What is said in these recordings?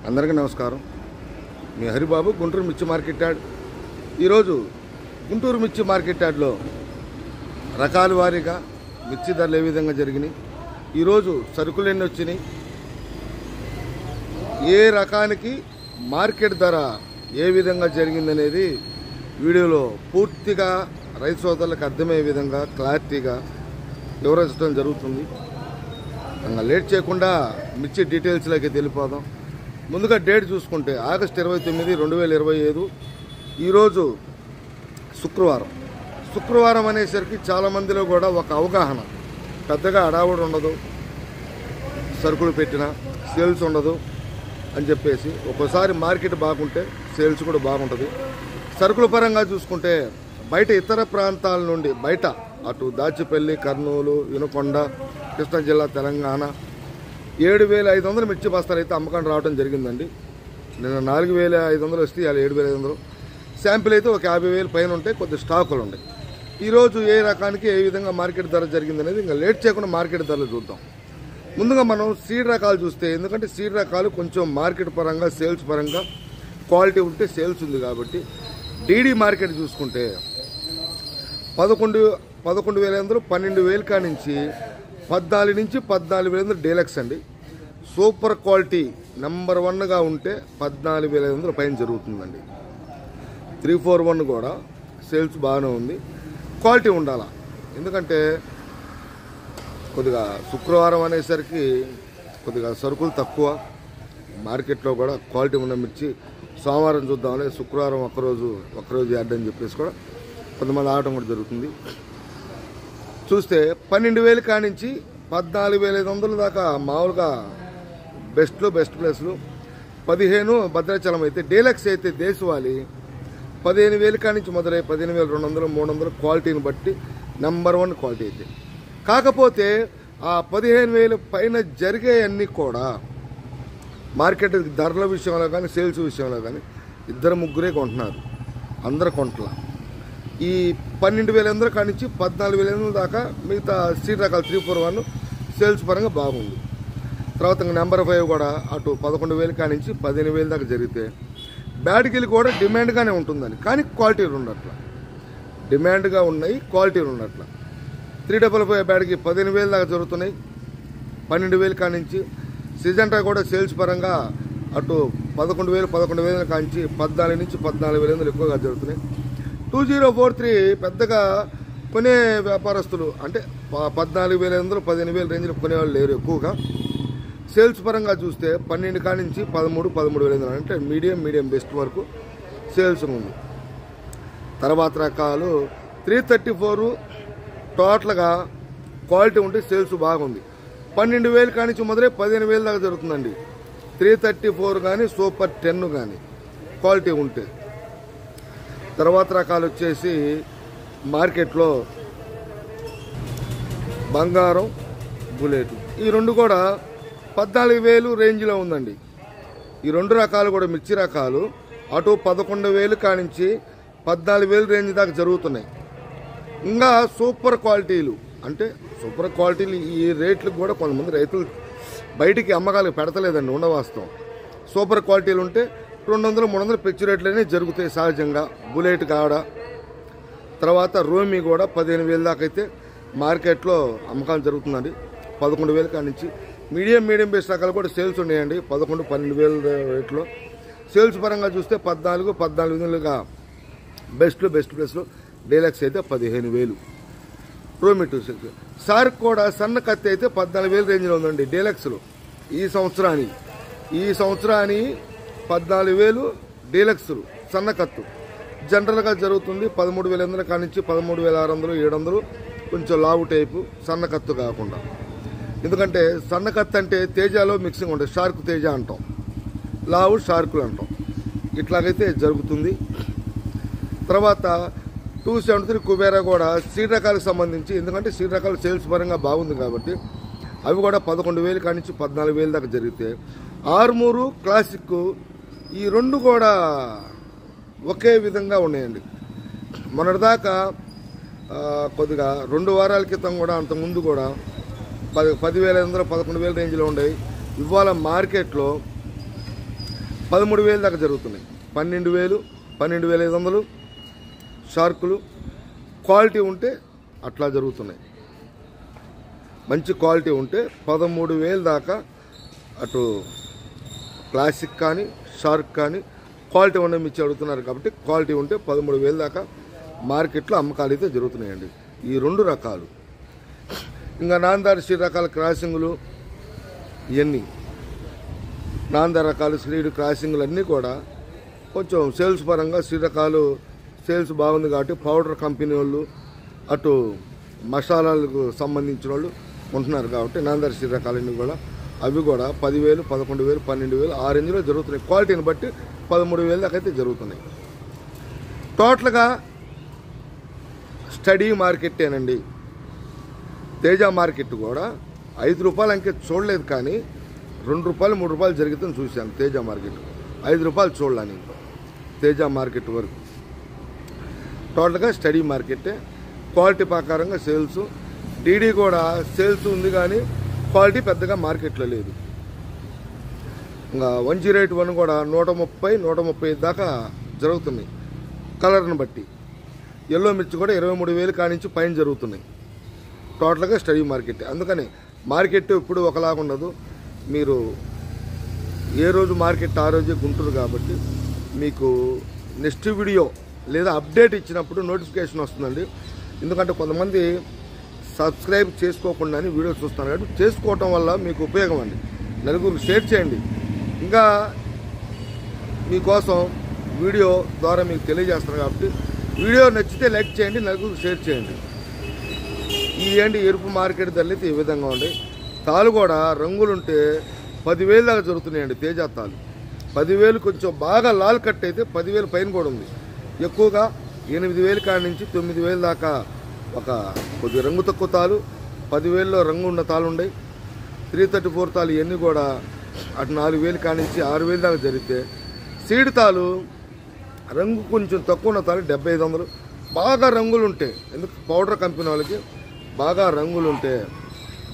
అందరికీ నమస్కారం. మీ హరిబాబు గుంటూరు మిర్చి మార్కెట్ యార్డ్. ఈరోజు గుంటూరు మిర్చి మార్కెట్ యార్డ్లో రకాల వారీగా మిర్చి ధరలు ఏ విధంగా జరిగినాయి, ఈరోజు సరుకులు ఎన్ని వచ్చినాయి, ఏ రకానికి మార్కెట్ ధర ఏ విధంగా జరిగిందనేది వీడియోలో పూర్తిగా రైతు సోదరులకు అర్థమయ్యే విధంగా క్లారిటీగా వివరించడం జరుగుతుంది. ఇంకా లేట్ చేయకుండా మిర్చి డీటెయిల్స్లోకి వెళ్ళిపోదాం. ముందుగా డేట్ చూసుకుంటే ఆగస్టు 29, 2025. ఈరోజు శుక్రవారం అనేసరికి చాలామందిలో కూడా ఒక అవగాహన, పెద్దగా అడావుడు ఉండదు, సరుకులు పెట్టినా సేల్స్ ఉండదు అని చెప్పేసి. ఒక్కోసారి మార్కెట్ బాగుంటే సేల్స్ కూడా బాగుంటుంది. సరుకుల పరంగా చూసుకుంటే బయట ఇతర ప్రాంతాల నుండి బయట అటు దాచిపల్లి, కర్నూలు, వినుకొండ, కృష్ణా జిల్లా, తెలంగాణ 7,500 మిర్చి బస్తాలు అయితే అమ్మకాన్ని రావడం జరిగిందండి. నిన్న 4,500 వస్తే ఇవాళ 7,500. శాంపిల్ అయితే ఒక 50,000 పైన ఉంటాయి, కొద్ది స్టాకులు ఉన్నాయి. ఈరోజు ఏ రకానికి ఏ విధంగా మార్కెట్ ధర జరిగిందనేది ఇంకా లేట్ చేయకుండా మార్కెట్ ధరలు చూద్దాం. ముందుగా మనం సీడ్ రకాలు చూస్తే, ఎందుకంటే సీడ్ రకాలు కొంచెం మార్కెట్ పరంగా సేల్స్ పరంగా క్వాలిటీ ఉంటే సేల్స్ ఉంది కాబట్టి డీడీ మార్కెట్ చూసుకుంటే 11,500, 12,000 కానించి 14 నుంచి 14,500 డీలక్స్ అండి. సూపర్ క్వాలిటీ నెంబర్ 1గా ఉంటే 14,500 పైన జరుగుతుందండి. 341 కూడా సేల్స్ బాగానే ఉంది. క్వాలిటీ ఉండాలా, ఎందుకంటే కొద్దిగా శుక్రవారం అనేసరికి కొద్దిగా సరుకులు తక్కువ మార్కెట్లో కూడా క్వాలిటీ ఉన్న మిర్చి సోమవారం చూద్దామని శుక్రవారం ఒక్కరోజు యాడ్ అని చెప్పేసి కూడా కొంతమంది ఆడటం కూడా జరుగుతుంది. చూస్తే 12,000 కానించి 14,500 దాకా మామూలుగా బెస్ట్ ప్లేస్లు. 15 భద్రాచలం అయితే, డీలక్స్ అయితే దేశవాళీ 15,000 కానించి మొదలై 15,200, 300 క్వాలిటీని బట్టి నెంబర్ 1 క్వాలిటీ అయితే. కాకపోతే ఆ 15,000 పైన జరిగే అన్నీ కూడా మార్కెట్ ధరల విషయంలో కానీ సేల్స్ విషయంలో కానీ 2-3 కొంటున్నారు, అందరు కొంటల. ఈ 12,500 కానించి 14,500 దాకా మిగతా సీడ్ రకాలు 341 సేల్స్ పరంగా బాగుంది. తర్వాత నెంబర్ 5 కూడా అటు 11,000 కానించి 15,000 దాకా జరిగితే బ్యాడ్గిలు కూడా డిమాండ్గానే ఉంటుందని, కానీ క్వాలిటీలు ఉండట్ల. డిమాండ్గా ఉన్నాయి, క్వాలిటీలు ఉండట్ల. 355 బ్యాడ్కి 15,000 దాకా జరుగుతున్నాయి. 12,000 కానించి సిజంటా కూడా సేల్స్ పరంగా అటు 11,000 కానించి 14 నుంచి 14,500 ఎక్కువగా జరుగుతున్నాయి. 2043 పెద్దగా కొనే వ్యాపారస్తులు అంటే 14,500, 15,000 రేంజ్లో కొనేవాళ్ళు లేరు ఎక్కువగా. సేల్స్ పరంగా చూస్తే 12 కానించి 13,500 అంటే మీడియం బెస్ట్ వరకు సేల్స్ ఉంది. తర్వాత రకాలు 334 టోటల్గా క్వాలిటీ ఉంటే సేల్స్ బాగుంది. 12,000 కానించి మొదలై 15,000 దాకా జరుగుతుందండి. 334 కానీ సూపర్ 10 కానీ క్వాలిటీ ఉంటే. తర్వాత రకాలు వచ్చేసి మార్కెట్లో బంగారం, బుల్లెట్, ఈ రెండు కూడా 14,000 రేంజ్లో ఉందండి. ఈ రెండు రకాలు కూడా మిర్చి రకాలు అటు 11,000 కానించి 14,000 రేంజ్ దాకా జరుగుతున్నాయి. ఇంకా సూపర్ క్వాలిటీలు అంటే సూపర్ క్వాలిటీలు ఈ రేట్లకు కూడా కొంతమంది రైతులు బయటికి అమ్మకాలకు పెడతలేదండి, ఉండవాస్తవం. సూపర్ క్వాలిటీలు ఉంటే 200, 300 పెచ్చు రేట్లనే జరుగుతాయి సహజంగా. బుల్లెట్ కాడ తర్వాత రోమి కూడా 15,000 దాకా అయితే మార్కెట్లో అమ్మకాలు జరుగుతుందండి. 11,000 కానించి మీడియం బేస్ రకాలు కూడా సేల్స్ ఉన్నాయండి. 11,000, 12,000 రేట్లో సేల్స్ పరంగా చూస్తే 14,500గా బెస్ట్ ప్లేస్లో. డీలక్స్ అయితే 15,000. రోమి 26. సార్క్ కూడా సన్న కత్తి అయితే 14,000 రేంజ్లో ఉందండి డీలక్స్లో. ఈ సంవత్సరాన్ని 14,000 డీలక్స్లు సన్న కత్తు జనరల్గా జరుగుతుంది. 13,500 కానించి 13,600, 700 కొంచెం లావు టైపు సన్న కత్తు కాకుండా. ఎందుకంటే సన్న కత్తి అంటే తేజాలో మిక్సింగ్ ఉంటుంది, షార్క్ తేజ అంటాం, లావు షార్కులు అంటాం. ఇట్లాగైతే జరుగుతుంది. తర్వాత 273 కుబేరా కూడా సీడ్ రకాలకు సంబంధించి, ఎందుకంటే సీడ్ రకాలు సేల్స్ పరంగా బాగుంది కాబట్టి అవి కూడా 11,000 కానించి 14,000 దాకా జరిగితే. ఆర్మూరు క్లాసిక్ ఈ రెండు కూడా ఒకే విధంగా ఉన్నాయండి. మొన్నటిదాకా కొద్దిగా 2 వారాల క్రితం కూడా అంతకుముందు కూడా 10,500, 11,000 రేంజ్లో ఉండేవి. ఇవాళ మార్కెట్లో 13,000 దాకా జరుగుతున్నాయి. 12,000, 12,500 షార్కులు. క్వాలిటీ ఉంటే అట్లా జరుగుతున్నాయి. మంచి క్వాలిటీ ఉంటే 13,000 దాకా అటు క్లాసిక్ కానీ షార్క్ కానీ క్వాలిటీ ఉన్న మిర్చి అడుగుతున్నారు కాబట్టి క్వాలిటీ ఉంటే 13,000 దాకా మార్కెట్లో అమ్మకాలు అయితే జరుగుతున్నాయండి. ఈ 2 రకాలు. ఇంకా నాందారి శ్రీ రకాల క్రాసింగులు ఇవన్నీ నాందారి రకాలు శ్రీడు క్రాసింగులు అన్నీ కూడా కొంచెం సేల్స్ పరంగా శ్రీ రకాలు సేల్స్ బాగుంది కాబట్టి పౌడర్ కంపెనీ వాళ్ళు అటు మసాలాలకు సంబంధించిన వాళ్ళు ఉంటున్నారు కాబట్టి నాందారి శ్రీ రకాలన్నీ కూడా అవి కూడా 10,000, 11,000, 12,000 ఆ రేంజ్లో జరుగుతున్నాయి. క్వాలిటీని బట్టి 13,000 దాకా అయితే జరుగుతున్నాయి. టోటల్గా స్టడీ మార్కెట్టేనండి. తేజ మార్కెట్ కూడా 5 రూపాయలు అంకే చూడలేదు కానీ 2 రూపాయలు 3 రూపాయలు జరుగుతుందని చూశాను. తేజ మార్కెట్ 5 రూపాయలు చూడలేని తేజ మార్కెట్ వరకు టోటల్గా స్టడీ మార్కెట్టే. క్వాలిటీ ప్రకారంగా సేల్స్ డీడీ కూడా సేల్స్ ఉంది కానీ క్వాలిటీ పెద్దగా మార్కెట్లో లేదు. ఇంకా 108 కూడా 130, 135 దాకా జరుగుతున్నాయి కలర్ని బట్టి. ఎల్లో మిర్చి కూడా 23,000 కానించి పైన జరుగుతున్నాయి. టోటల్గా స్టడీ మార్కెట్. అందుకని మార్కెట్ ఇప్పుడు ఒకలాగా ఉండదు. మీరు ఏ రోజు మార్కెట్ ఆ రోజే గుంటూరు కాబట్టి మీకు నెక్స్ట్ వీడియో లేదా అప్డేట్ ఇచ్చినప్పుడు నోటిఫికేషన్ వస్తుందండి. ఎందుకంటే కొంతమంది సబ్స్క్రైబ్ చేసుకోకుండానే వీడియో చూస్తున్నారు కాబట్టి చేసుకోవటం వల్ల మీకు ఉపయోగం అండి. నలుగురికి షేర్ చేయండి. ఇంకా మీకోసం వీడియో ద్వారా మీకు తెలియజేస్తారు కాబట్టి వీడియో నచ్చితే లైక్ చేయండి, నలుగురికి షేర్ చేయండి. ఈ ఎరుపు మార్కెట్ ధరలు అయితే ఈ విధంగా ఉండే. తాలు కూడా రంగులుంటే 10,000 దాకా జరుగుతున్నాయండి. తేజ తాలు 10,000, కొంచెం బాగా లాల్ కట్ అయితే 10,000 పైన కూడా ఉంది. ఎక్కువగా 8,000 కాడి నుంచి 9,000 దాకా ఒక కొద్ది రంగు తక్కువ తాలు, 10,000లో రంగు ఉన్న తాలు ఉన్నాయి. 334 తాలు ఇవన్నీ కూడా అటు 4,000 కాడి నుంచి 6,000 దాకా జరిగితే సీడ్ తాలు రంగు కొంచెం తక్కువ ఉన్న తాలు 7,500. బాగా రంగులు ఉంటాయి. ఎందుకు పౌడర్ కంపెనీ వాళ్ళకి బాగా రంగులు ఉంటే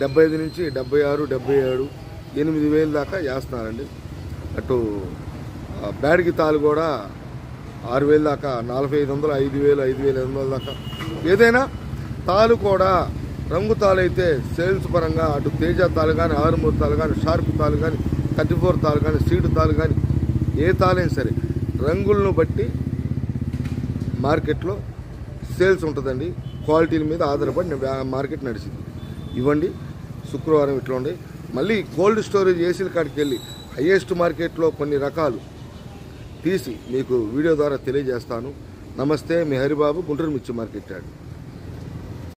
75 నుంచి 76, 77, 8,000 దాకా వేస్తున్నారండి. అటు బ్యాడ్కి తాలు కూడా 6,000 దాకా, 4,500, 5,000, 5,500 దాకా. ఏదైనా తాలు కూడా రంగు తాలు అయితే సేల్స్ పరంగా అటు తేజ తాలు కానీ, 6 తాలు కానీ, షార్ప్ తాలు కానీ, 34 తాలు కానీ, సీడ్ తాలు కానీ ఏ తాలైనా సరే రంగులను బట్టి మార్కెట్లో సేల్స్ ఉంటుందండి. క్వాలిటీల మీద ఆధారపడి మార్కెట్ నడిచింది. ఇవ్వండి శుక్రవారం ఇట్లా ఉండి మళ్ళీ కోల్డ్ స్టోరేజ్ ఏసీల కాడికి వెళ్ళి హైయెస్ట్ మార్కెట్లో కొన్ని రకాలు తీసి మీకు వీడియో ద్వారా తెలియజేస్తాను. నమస్తే, మీ హరిబాబు, గుంటూరు మిర్చి మార్కెట్ యార్డ్.